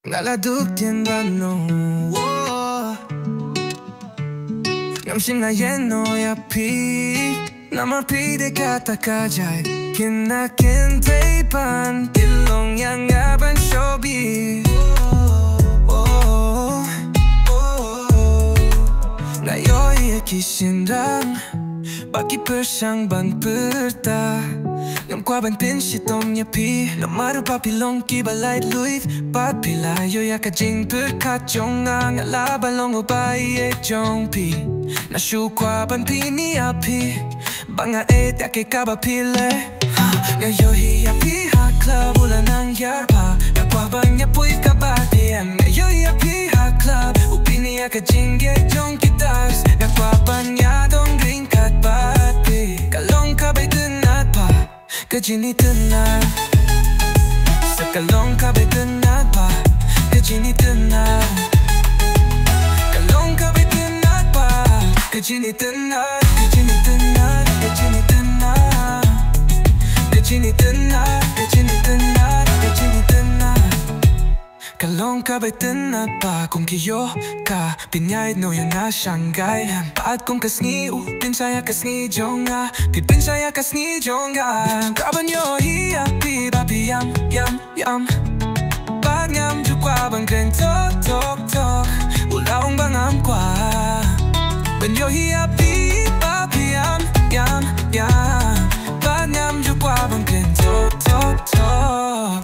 Ngaladuk tien ba no Ngam sim na yen no ya pi Namar pi de kata kajai Kin na kin pay pan Tilong yang ngaban shobi Ngayon kisindang Bagi persang ban perta Ngam kwa ban pin shitong ya pi Lamaru papilong kibalay luit Pat pilayo ya ka jing perkat jong nga Ngala balong ubay e jong pi Na shu kwa ban pi ni ya pi Banga e ya ke kaba pile Ngayon ya pi ha club Ula nang yarpa Na kwa ban ya pui kaba PM Ngayon ya pi ha club Upini ya ka jing e jong kitars Na kwa ban ya dong green kat bat pi Kalong kabay tenat pa Kajini tenat Sekalong kabay tenat pa Kajini tenat Kalong kabay tenat pa Kajini tenat Kajini tenat Kajini tenat Kajini tenat Kajini tenat Kajini tenat Kalong kabay tenat pa Kung kiyo ka Pinyay no yan na Shanghai Paat kung kasni Pinsaya kasni jonga Pinsaya kasni jonga Kaban yo hiya Piba piyam yam yam Banyam jukwa bang kren tok tok tok Ulaong bangam kwa Ben yo hiya Piba piyam yam yam Banyam jukwa bang kren tok tok tok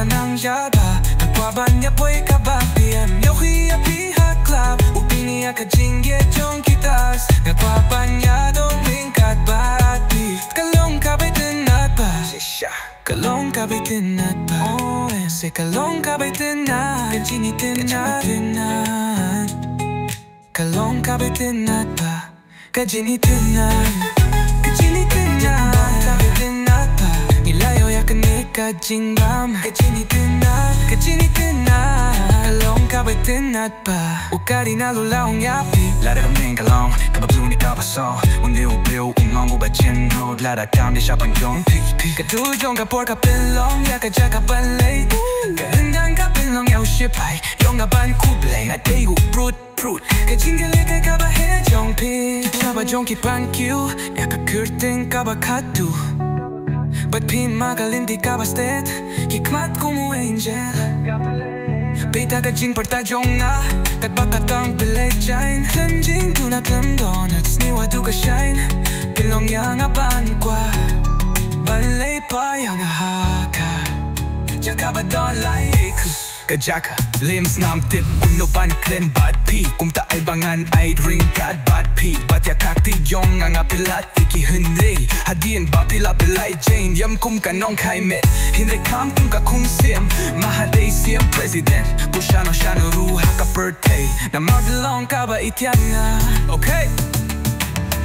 Nang yaba Nagwaban niya po'y kabapian Yohi ya piha club Upini ya kajingye jong kitas Nagwaban niya dong ringkat bati Kalong kabay tenat pa Kalong kabay tenat pa Se kalong kabay tenat Kajini tenat Kalong kabay tenat pa Kajini tenat Kajini tenat Kabay tenat pa Nilayo ya kajinggam Kajini tenat Kalong kabay tenat pa Ukari na lulaong yapi Lada kaming kalong Kabablu ni kapaso Undi ubliw umong ubachin road Lada kam di siya pangyong Katujong kapor kapilong Ya kaja kapalay Kahendang kapilong yaw shipay Yung aban kublay Na day uprut prut Kajinggale kay kabahe jong pi Kaba jong kipan kiw Ya kakirting kabakatu Ba't pimagalindi ka bastet Hikmat kumu angel Pita ka jing partajong na Kat bakatang pilay jain Lemjing tunat lem donuts Niwa du ka shine Pilong yang aban kwa Balay pa yang haka Jaka ba don like Kajaka, limbs nam tip Uno ban kren bad pi Kung taay bangan ay ring kad bad pi Bat ya kakti yong ang apilat Iki hindi Hadien ba pila pilay Jane Yam kum kanong kay met Hindi kam kum ka kung sim Mahaday siyam president Pushano shano ruha ka birthday Na magdalong ka ba ityan nga Okay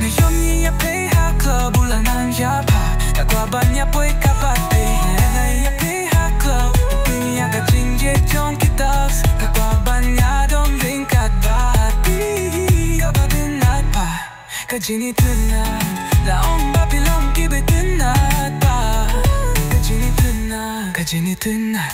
Ngayon niya pay ha club Ulan ang yapa Kagwaban niya po'y kapatid Ngayon pay ha club Niya ka jingye jong kitas Kagwaban niya dong ringkat bati Kabatinat pa Kajini tenat Laong ba pilong kibay tenat pa Kajini tenat Kajini tenat